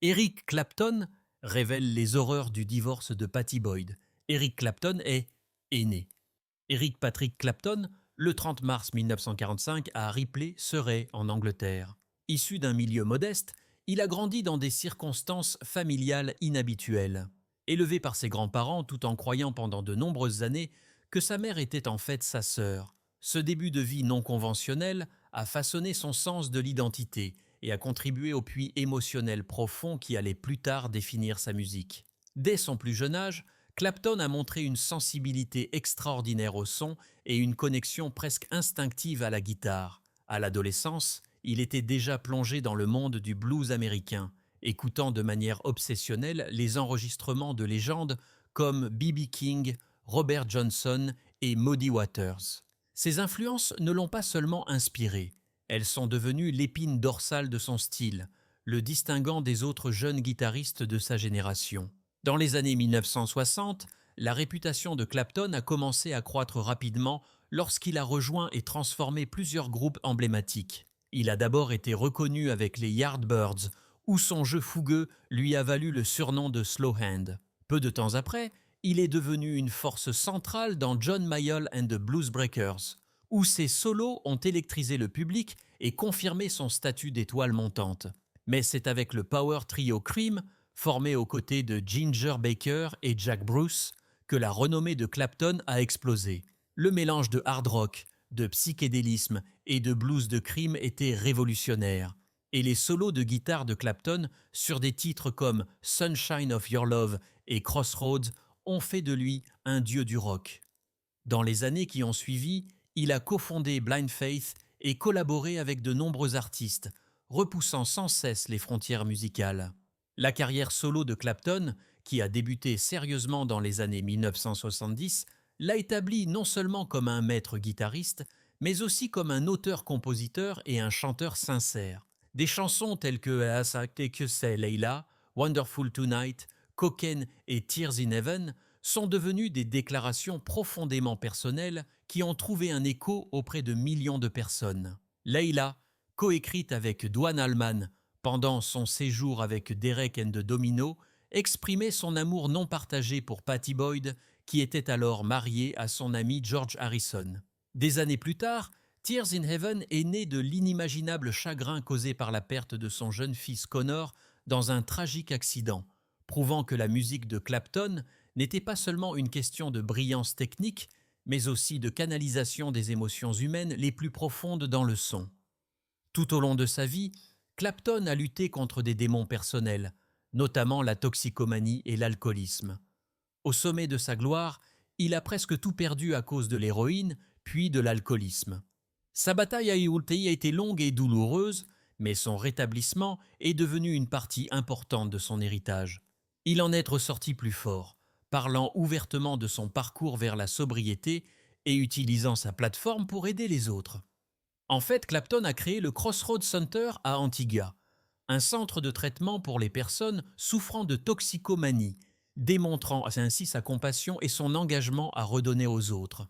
Eric Clapton révèle les horreurs du divorce de Patty Boyd. Eric Clapton est né. Eric Patrick Clapton, le 30 mars 1945 à Ripley, Surrey, en Angleterre. Issu d'un milieu modeste, il a grandi dans des circonstances familiales inhabituelles. Élevé par ses grands-parents tout en croyant pendant de nombreuses années que sa mère était en fait sa sœur, ce début de vie non conventionnel a façonné son sens de l'identité et a contribué au puits émotionnel profond qui allait plus tard définir sa musique. Dès son plus jeune âge, Clapton a montré une sensibilité extraordinaire au son et une connexion presque instinctive à la guitare. À l'adolescence, il était déjà plongé dans le monde du blues américain, écoutant de manière obsessionnelle les enregistrements de légendes comme B.B. King, Robert Johnson et Muddy Waters. Ces influences ne l'ont pas seulement inspiré, elles sont devenues l'épine dorsale de son style, le distinguant des autres jeunes guitaristes de sa génération. Dans les années 1960, la réputation de Clapton a commencé à croître rapidement lorsqu'il a rejoint et transformé plusieurs groupes emblématiques. Il a d'abord été reconnu avec les Yardbirds, où son jeu fougueux lui a valu le surnom de Slow Hand. Peu de temps après, il est devenu une force centrale dans John Mayall and the Bluesbreakers, où ses solos ont électrisé le public et confirmé son statut d'étoile montante. Mais c'est avec le power trio Cream, formé aux côtés de Ginger Baker et Jack Bruce, que la renommée de Clapton a explosé. Le mélange de hard rock, de psychédélisme et de blues de Cream était révolutionnaire. Et les solos de guitare de Clapton sur des titres comme Sunshine of Your Love et Crossroads ont fait de lui un dieu du rock. Dans les années qui ont suivi, il a cofondé Blind Faith et collaboré avec de nombreux artistes, repoussant sans cesse les frontières musicales. La carrière solo de Clapton, qui a débuté sérieusement dans les années 1970, l'a établi non seulement comme un maître guitariste, mais aussi comme un auteur-compositeur et un chanteur sincère. Des chansons telles que As I Take You Say Layla, Wonderful Tonight, Cocaine et Tears in Heaven sont devenues des déclarations profondément personnelles qui ont trouvé un écho auprès de millions de personnes. Layla, coécrite avec Duane Allman pendant son séjour avec Derek and the Domino, exprimait son amour non partagé pour Patty Boyd, qui était alors mariée à son ami George Harrison. Des années plus tard, Tears in Heaven est né de l'inimaginable chagrin causé par la perte de son jeune fils Connor dans un tragique accident, prouvant que la musique de Clapton n'était pas seulement une question de brillance technique, mais aussi de canalisation des émotions humaines les plus profondes dans le son. Tout au long de sa vie, Clapton a lutté contre des démons personnels, notamment la toxicomanie et l'alcoolisme. Au sommet de sa gloire, il a presque tout perdu à cause de l'héroïne, puis de l'alcoolisme. Sa bataille à Iwultei a été longue et douloureuse, mais son rétablissement est devenu une partie importante de son héritage. Il en est ressorti plus fort, parlant ouvertement de son parcours vers la sobriété et utilisant sa plateforme pour aider les autres. En fait, Clapton a créé le Crossroads Center à Antigua, un centre de traitement pour les personnes souffrant de toxicomanie, démontrant ainsi sa compassion et son engagement à redonner aux autres.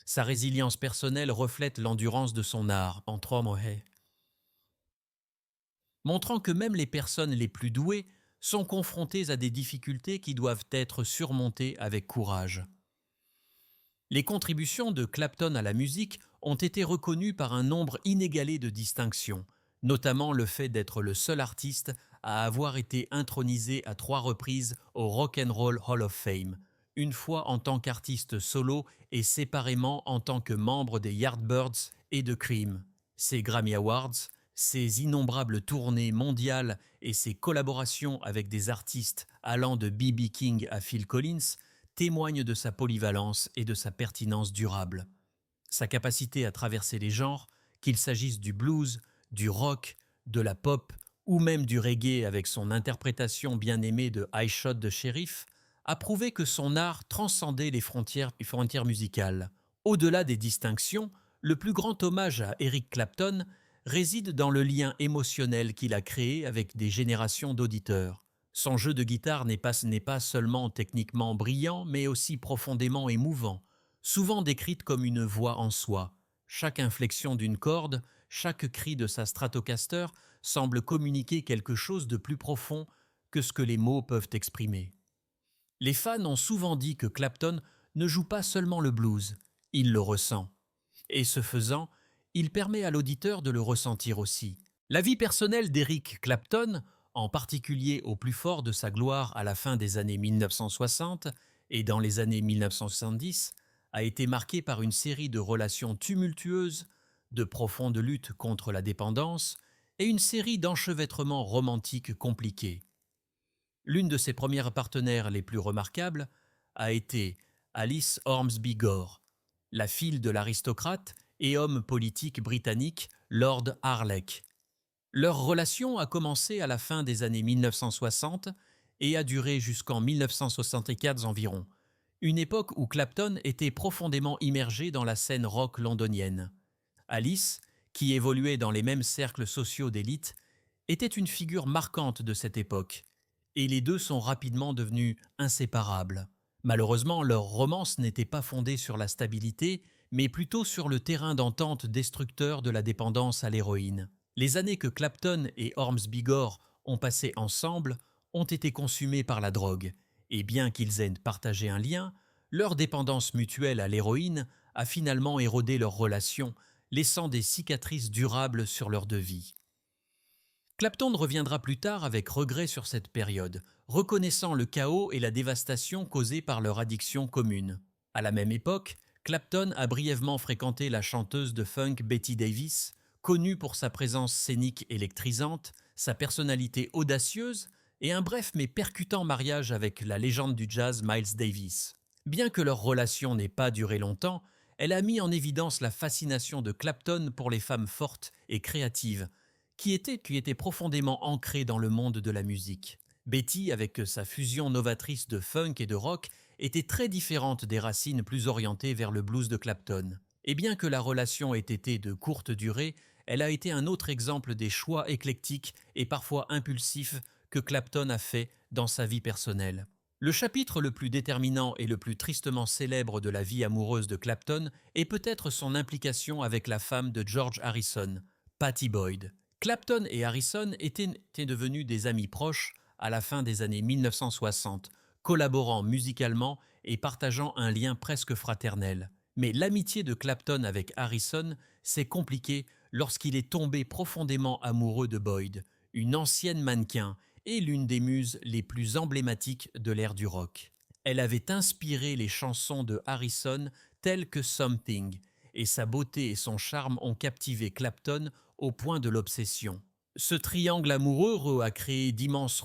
Sa résilience personnelle reflète l'endurance de son art, entre Mohe, montrant que même les personnes les plus douées sont confrontées à des difficultés qui doivent être surmontées avec courage. Les contributions de Clapton à la musique ont été reconnues par un nombre inégalé de distinctions, notamment le fait d'être le seul artiste à avoir été intronisé à 3 reprises au Rock and Roll Hall of Fame, une fois en tant qu'artiste solo et séparément en tant que membre des Yardbirds et de Cream. Ses Grammy Awards, ses innombrables tournées mondiales et ses collaborations avec des artistes allant de B.B. King à Phil Collins témoignent de sa polyvalence et de sa pertinence durable. Sa capacité à traverser les genres, qu'il s'agisse du blues, du rock, de la pop ou même du reggae avec son interprétation bien aimée de I Shot the Sheriff, a prouvé que son art transcendait les frontières musicales. Au-delà des distinctions, le plus grand hommage à Eric Clapton réside dans le lien émotionnel qu'il a créé avec des générations d'auditeurs. Son jeu de guitare n'est pas seulement techniquement brillant, mais aussi profondément émouvant, souvent décrite comme une voix en soi. Chaque inflexion d'une corde, chaque cri de sa Stratocaster semble communiquer quelque chose de plus profond que ce que les mots peuvent exprimer. Les fans ont souvent dit que Clapton ne joue pas seulement le blues, il le ressent. Et ce faisant, il permet à l'auditeur de le ressentir aussi. La vie personnelle d'Eric Clapton, en particulier au plus fort de sa gloire à la fin des années 1960 et dans les années 1970, a été marquée par une série de relations tumultueuses, de profondes luttes contre la dépendance et une série d'enchevêtrements romantiques compliqués. L'une de ses premières partenaires les plus remarquables a été Alice Ormsby Gore, la fille de l'aristocrate et homme politique britannique Lord Harlech. Leur relation a commencé à la fin des années 1960 et a duré jusqu'en 1964 environ, une époque où Clapton était profondément immergé dans la scène rock londonienne. Alice, qui évoluait dans les mêmes cercles sociaux d'élite, était une figure marquante de cette époque, et les deux sont rapidement devenus inséparables. Malheureusement, leur romance n'était pas fondée sur la stabilité, mais plutôt sur le terrain d'entente destructeur de la dépendance à l'héroïne. Les années que Clapton et Ormsby Gore ont passées ensemble ont été consumées par la drogue, et bien qu'ils aient partagé un lien, leur dépendance mutuelle à l'héroïne a finalement érodé leur relation, laissant des cicatrices durables sur leurs deux vies. Clapton reviendra plus tard avec regret sur cette période, reconnaissant le chaos et la dévastation causés par leur addiction commune. À la même époque, Clapton a brièvement fréquenté la chanteuse de funk Betty Davis, connue pour sa présence scénique électrisante, sa personnalité audacieuse et un bref mais percutant mariage avec la légende du jazz Miles Davis. Bien que leur relation n'ait pas duré longtemps, elle a mis en évidence la fascination de Clapton pour les femmes fortes et créatives, qui était profondément ancrée dans le monde de la musique. Betty, avec sa fusion novatrice de funk et de rock, était très différente des racines plus orientées vers le blues de Clapton. Et bien que la relation ait été de courte durée, elle a été un autre exemple des choix éclectiques et parfois impulsifs que Clapton a fait dans sa vie personnelle. Le chapitre le plus déterminant et le plus tristement célèbre de la vie amoureuse de Clapton est peut-être son implication avec la femme de George Harrison, Pattie Boyd. Clapton et Harrison étaient devenus des amis proches à la fin des années 1960, collaborant musicalement et partageant un lien presque fraternel. Mais l'amitié de Clapton avec Harrison s'est compliquée lorsqu'il est tombé profondément amoureux de Boyd, une ancienne mannequin et l'une des muses les plus emblématiques de l'ère du rock. Elle avait inspiré les chansons de Harrison telles que Something, et sa beauté et son charme ont captivé Clapton au point de l'obsession. Ce triangle amoureux a créé d'immenses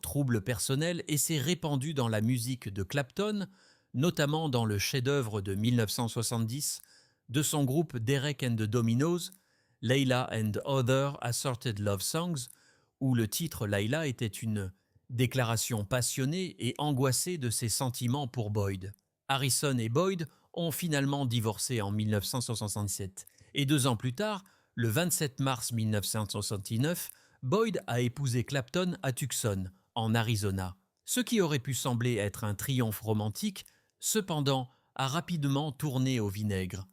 troubles personnels et s'est répandu dans la musique de Clapton, notamment dans le chef-d'œuvre de 1970 de son groupe Derek and the Dominos, Layla and Other Assorted Love Songs, où le titre Layla était une déclaration passionnée et angoissée de ses sentiments pour Boyd. Harrison et Boyd ont finalement divorcé en 1967, et 2 ans plus tard, le 27 mars 1969, Boyd a épousé Clapton à Tucson, en Arizona. Ce qui aurait pu sembler être un triomphe romantique, cependant, a rapidement tourné au vinaigre.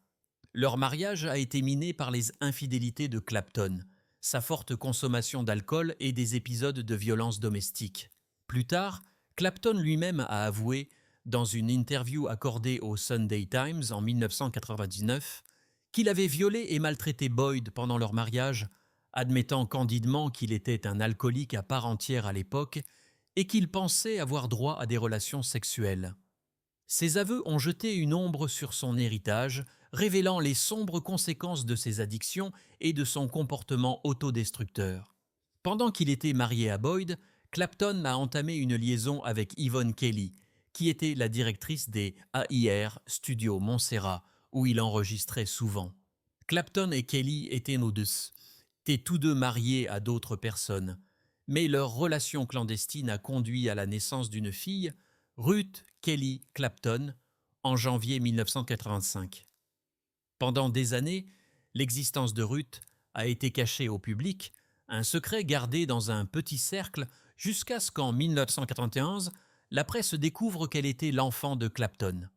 Leur mariage a été miné par les infidélités de Clapton, sa forte consommation d'alcool et des épisodes de violence domestique. Plus tard, Clapton lui-même a avoué, dans une interview accordée au Sunday Times en 1999, qu'il avait violé et maltraité Boyd pendant leur mariage, admettant candidement qu'il était un alcoolique à part entière à l'époque et qu'il pensait avoir droit à des relations sexuelles. Ces aveux ont jeté une ombre sur son héritage, révélant les sombres conséquences de ses addictions et de son comportement autodestructeur. Pendant qu'il était marié à Boyd, Clapton a entamé une liaison avec Yvonne Kelly, qui était la directrice des AIR Studios Montserrat, où il enregistrait souvent. Clapton et Kelly étaient tous deux mariés à d'autres personnes, mais leur relation clandestine a conduit à la naissance d'une fille, Ruth Kelly Clapton, en janvier 1985. Pendant des années, l'existence de Ruth a été cachée au public, un secret gardé dans un petit cercle jusqu'à ce qu'en 1991, la presse découvre qu'elle était l'enfant de Clapton.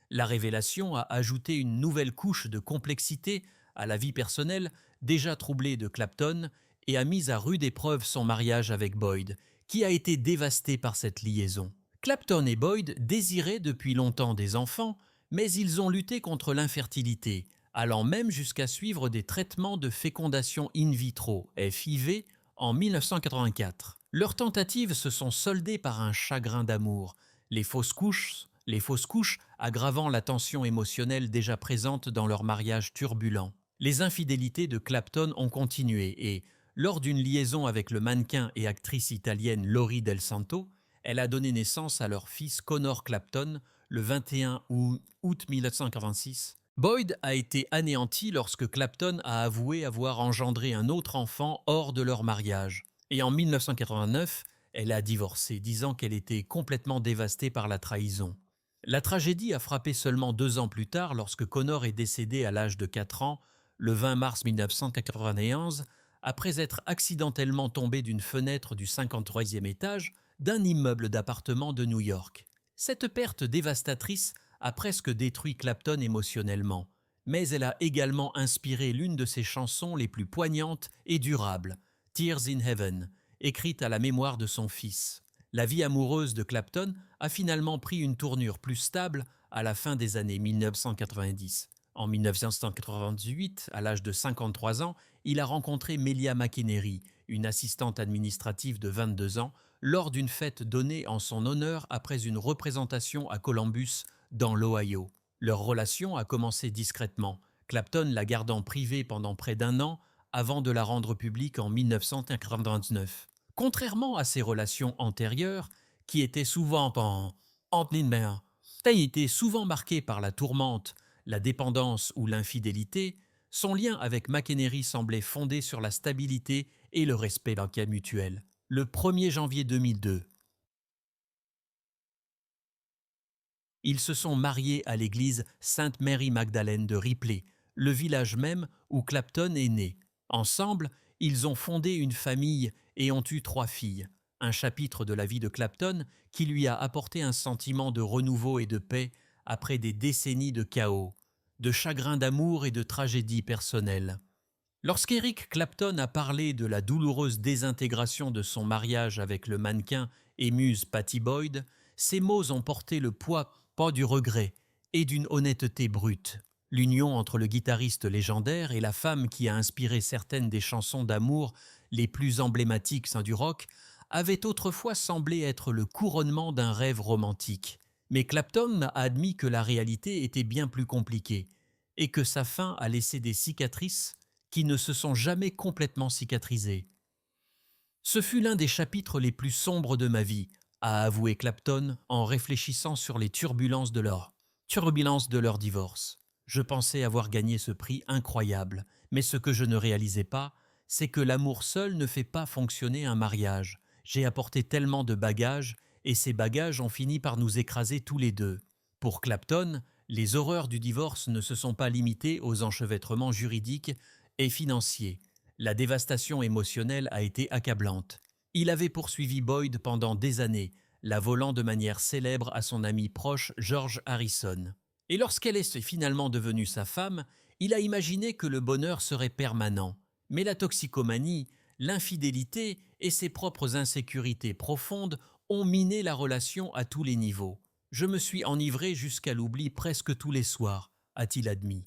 La révélation a ajouté une nouvelle couche de complexité à la vie personnelle déjà troublée de Clapton et a mis à rude épreuve son mariage avec Boyd, qui a été dévasté par cette liaison. Clapton et Boyd désiraient depuis longtemps des enfants, mais ils ont lutté contre l'infertilité, allant même jusqu'à suivre des traitements de fécondation in vitro, FIV, en 1984. Leurs tentatives se sont soldées par un chagrin d'amour, les fausses couches aggravant la tension émotionnelle déjà présente dans leur mariage turbulent. Les infidélités de Clapton ont continué et, lors d'une liaison avec le mannequin et actrice italienne Laurie Del Santo, elle a donné naissance à leur fils Connor Clapton le 21 août 1946. Boyd a été anéanti lorsque Clapton a avoué avoir engendré un autre enfant hors de leur mariage. Et en 1989, elle a divorcé, disant qu'elle était complètement dévastée par la trahison. La tragédie a frappé seulement 2 ans plus tard lorsque Connor est décédé à l'âge de 4 ans, le 20 mars 1991, après être accidentellement tombé d'une fenêtre du 53e étage d'un immeuble d'appartements de New York. Cette perte dévastatrice a presque détruit Clapton émotionnellement, mais elle a également inspiré l'une de ses chansons les plus poignantes et durables, Tears in Heaven, écrite à la mémoire de son fils. La vie amoureuse de Clapton a finalement pris une tournure plus stable à la fin des années 1990. En 1998, à l'âge de 53 ans, il a rencontré Melia McInerney, une assistante administrative de 22 ans, lors d'une fête donnée en son honneur après une représentation à Columbus, dans l'Ohio. Leur relation a commencé discrètement, Clapton la gardant privée pendant près d'1 an avant de la rendre publique en 1999. Contrairement à ses relations antérieures, qui étaient souvent marquées par la tourmente, la dépendance ou l'infidélité, son lien avec McInerney semblait fondé sur la stabilité et le respect d'un cas mutuel. Le 1er janvier 2002, ils se sont mariés à l'église Sainte Mary Magdalene de Ripley, le village même où Clapton est né. Ensemble, ils ont fondé une famille et ont eu 3 filles, un chapitre de la vie de Clapton qui lui a apporté un sentiment de renouveau et de paix après des décennies de chaos, de chagrin d'amour et de tragédie personnelle. Lorsqu'Eric Clapton a parlé de la douloureuse désintégration de son mariage avec le mannequin et muse Patty Boyd, ces mots ont porté le poids pas du regret et d'une honnêteté brute. L'union entre le guitariste légendaire et la femme qui a inspiré certaines des chansons d'amour les plus emblématiques du rock avait autrefois semblé être le couronnement d'un rêve romantique. Mais Clapton a admis que la réalité était bien plus compliquée et que sa fin a laissé des cicatrices qui ne se sont jamais complètement cicatrisées. Ce fut l'un des chapitres les plus sombres de ma vie, a avoué Clapton en réfléchissant sur les turbulences de leur divorce. Je pensais avoir gagné ce prix incroyable, mais ce que je ne réalisais pas, c'est que l'amour seul ne fait pas fonctionner un mariage. J'ai apporté tellement de bagages, et ces bagages ont fini par nous écraser tous les deux. Pour Clapton, les horreurs du divorce ne se sont pas limitées aux enchevêtrements juridiques et financiers. La dévastation émotionnelle a été accablante. Il avait poursuivi Boyd pendant des années, la volant de manière célèbre à son ami proche George Harrison. Et lorsqu'elle est finalement devenue sa femme, il a imaginé que le bonheur serait permanent. Mais la toxicomanie, l'infidélité et ses propres insécurités profondes ont miné la relation à tous les niveaux. Je me suis enivré jusqu'à l'oubli presque tous les soirs, a-t-il admis.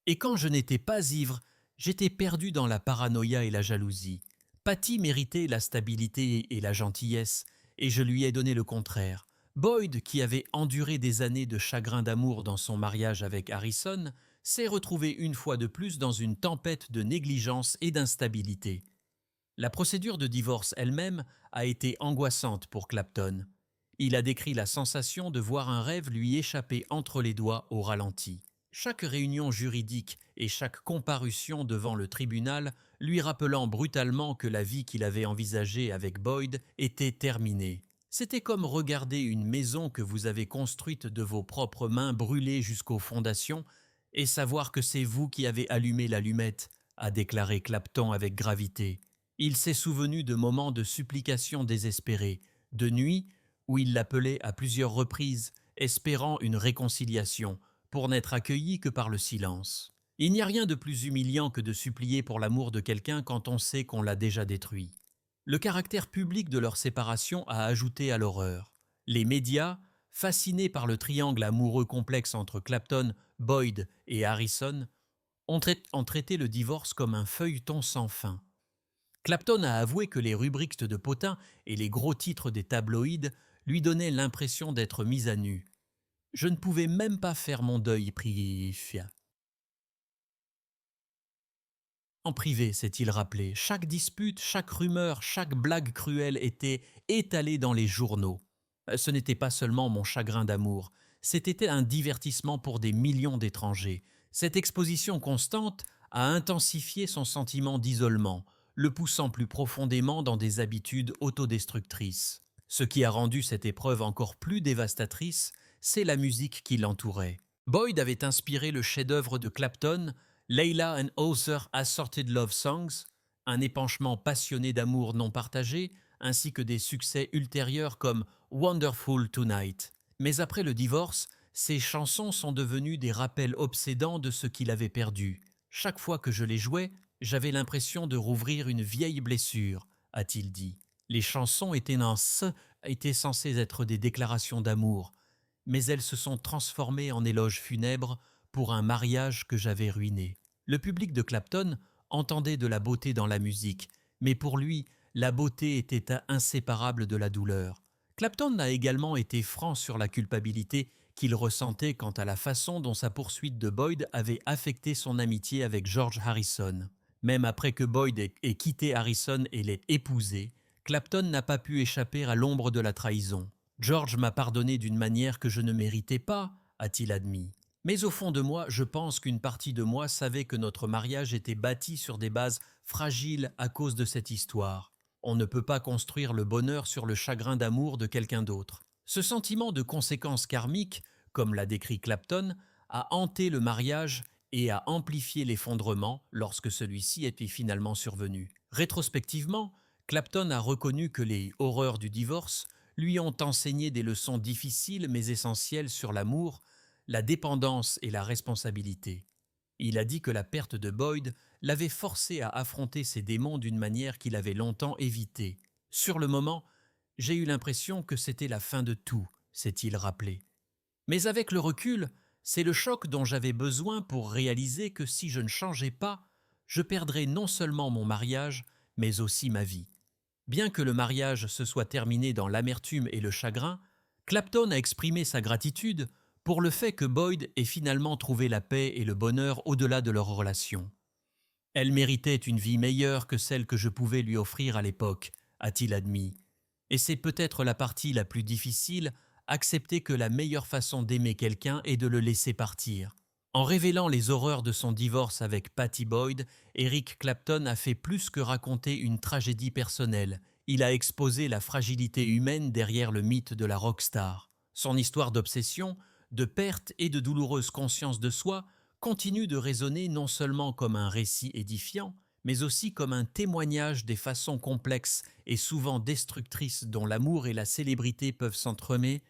Et quand je n'étais pas ivre, j'étais perdu dans la paranoïa et la jalousie. Patty méritait la stabilité et la gentillesse, et je lui ai donné le contraire. Boyd, qui avait enduré des années de chagrin d'amour dans son mariage avec Harrison, s'est retrouvé une fois de plus dans une tempête de négligence et d'instabilité. La procédure de divorce elle-même a été angoissante pour Clapton. Il a décrit la sensation de voir un rêve lui échapper entre les doigts au ralenti. Chaque réunion juridique et chaque comparution devant le tribunal lui rappelant brutalement que la vie qu'il avait envisagée avec Boyd était terminée. C'était comme regarder une maison que vous avez construite de vos propres mains brûler jusqu'aux fondations et savoir que c'est vous qui avez allumé l'allumette, a déclaré Clapton avec gravité. Il s'est souvenu de moments de supplication désespérée, de nuits où il l'appelait à plusieurs reprises, espérant une réconciliation, pour n'être accueilli que par le silence. Il n'y a rien de plus humiliant que de supplier pour l'amour de quelqu'un quand on sait qu'on l'a déjà détruit. Le caractère public de leur séparation a ajouté à l'horreur. Les médias, fascinés par le triangle amoureux complexe entre Clapton, Boyd et Harrison, ont traité le divorce comme un feuilleton sans fin. Clapton a avoué que les rubriques de potins et les gros titres des tabloïds lui donnaient l'impression d'être mis à nu. Je ne pouvais même pas faire mon deuil en privé, s'est-il rappelé. Chaque dispute, chaque rumeur, chaque blague cruelle était étalée dans les journaux. Ce n'était pas seulement mon chagrin d'amour, c'était un divertissement pour des millions d'étrangers. Cette exposition constante a intensifié son sentiment d'isolement, le poussant plus profondément dans des habitudes autodestructrices. Ce qui a rendu cette épreuve encore plus dévastatrice, c'est la musique qui l'entourait. Boyd avait inspiré le chef-d'œuvre de Clapton, Layla and Other Assorted Love Songs, un épanchement passionné d'amour non partagé, ainsi que des succès ultérieurs comme Wonderful Tonight. Mais après le divorce, ces chansons sont devenues des rappels obsédants de ce qu'il avait perdu. Chaque fois que je les jouais, j'avais l'impression de rouvrir une vieille blessure, a-t-il dit. Les chansons étaient censées être des déclarations d'amour, mais elles se sont transformées en éloges funèbres pour un mariage que j'avais ruiné. Le public de Clapton entendait de la beauté dans la musique, mais pour lui, la beauté était inséparable de la douleur. Clapton a également été franc sur la culpabilité qu'il ressentait quant à la façon dont sa poursuite de Boyd avait affecté son amitié avec George Harrison. Même après que Boyd ait quitté Harrison et l'ait épousé, Clapton n'a pas pu échapper à l'ombre de la trahison. « George m'a pardonné d'une manière que je ne méritais pas », a-t-il admis. Mais au fond de moi, je pense qu'une partie de moi savait que notre mariage était bâti sur des bases fragiles à cause de cette histoire. On ne peut pas construire le bonheur sur le chagrin d'amour de quelqu'un d'autre. Ce sentiment de conséquences karmiques, comme l'a décrit Clapton, a hanté le mariage et a amplifié l'effondrement lorsque celui-ci était finalement survenu. Rétrospectivement, Clapton a reconnu que les horreurs du divorce lui ont enseigné des leçons difficiles mais essentielles sur l'amour, la dépendance et la responsabilité. Il a dit que la perte de Boyd l'avait forcé à affronter ses démons d'une manière qu'il avait longtemps évitée. Sur le moment, j'ai eu l'impression que c'était la fin de tout, s'est-il rappelé. Mais avec le recul, c'est le choc dont j'avais besoin pour réaliser que si je ne changeais pas, je perdrais non seulement mon mariage, mais aussi ma vie. Bien que le mariage se soit terminé dans l'amertume et le chagrin, Clapton a exprimé sa gratitude pour le fait que Boyd ait finalement trouvé la paix et le bonheur au-delà de leur relation. « Elle méritait une vie meilleure que celle que je pouvais lui offrir à l'époque », a-t-il admis. Et c'est peut-être la partie la plus difficile, accepter que la meilleure façon d'aimer quelqu'un est de le laisser partir. En révélant les horreurs de son divorce avec Pattie Boyd, Eric Clapton a fait plus que raconter une tragédie personnelle. Il a exposé la fragilité humaine derrière le mythe de la rockstar. Son histoire d'obsession, de perte et de douloureuse conscience de soi continue de résonner non seulement comme un récit édifiant, mais aussi comme un témoignage des façons complexes et souvent destructrices dont l'amour et la célébrité peuvent s'entremêler.